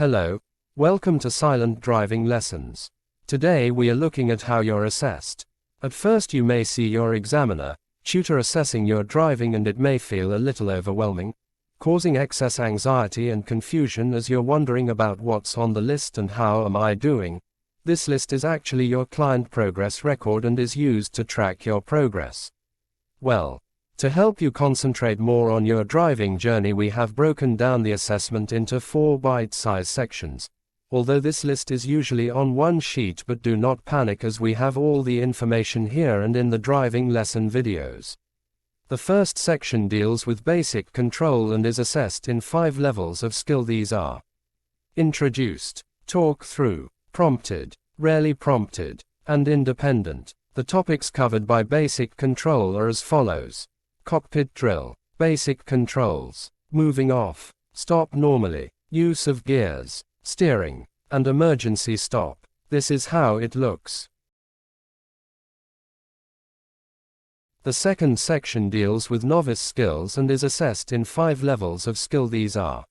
Hello, welcome to Silent Driving Lessons. Today we are looking at how you're assessed. At first you may see your examiner, tutor assessing your driving, and it may feel a little overwhelming, causing excess anxiety and confusion as you're wondering about what's on the list and how am I doing. This list is actually your client progress record and is used to track your progress. Well, to help you concentrate more on your driving journey, we have broken down the assessment into 4 bite-sized sections. Although this list is usually on one sheet, but do not panic as we have all the information here and in the driving lesson videos. The first section deals with basic control and is assessed in 5 levels of skill. These are introduced, talk through, prompted, rarely prompted, and independent. The topics covered by basic control are as follows: cockpit drill, basic controls, moving off, stop normally, use of gears, steering, and emergency stop. This is how it looks. The second section deals with novice skills and is assessed in 5 levels of skill. These are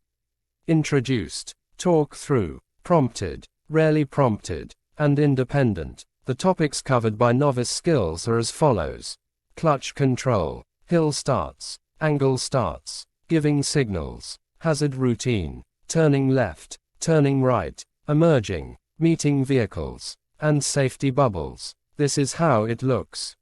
introduced, talk through, prompted, rarely prompted, and independent. The topics covered by novice skills are as follows: clutch control, hill starts, angle starts, giving signals, hazard routine, turning left, turning right, emerging, meeting vehicles, and safety bubbles. This is how it looks.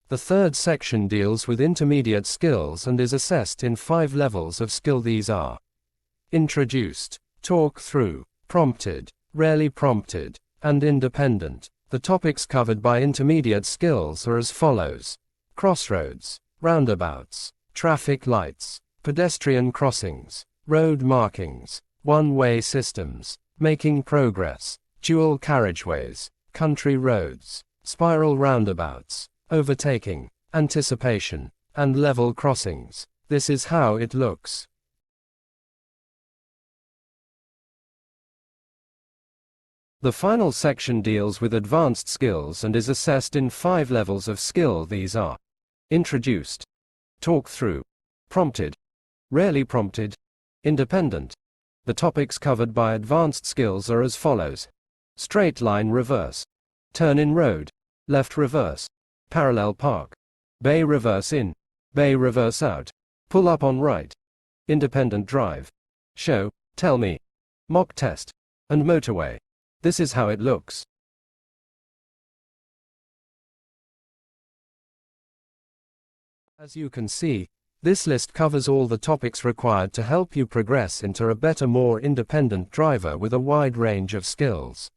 The third section deals with intermediate skills and is assessed in 5 levels of skill. These are introduced, talk through, prompted, rarely prompted, and independent. The topics covered by intermediate skills are as follows: crossroads, roundabouts, traffic lights, pedestrian crossings, road markings, one-way systems, making progress, dual carriageways, country roads, spiral roundabouts, overtaking, anticipation, and level crossings. This is how it looks. The final section deals with advanced skills and is assessed in 5 levels of skill. These are introduced, talk through, prompted, rarely prompted, independent. The topics covered by advanced skills are as follows: straight line reverse, turn in road, left reverse, parallel park, bay reverse in, bay reverse out, pull up on right, independent drive, show, tell me, mock test, and motorway. This is how it looks. As you can see, this list covers all the topics required to help you progress into a better, more independent driver with a wide range of skills.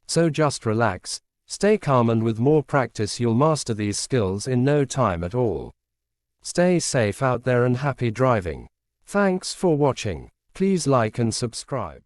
So just relax, stay calm, and with more practice you'll master these skills in no time at all. Stay safe out there and happy driving. Thanks for watching. Please like and subscribe.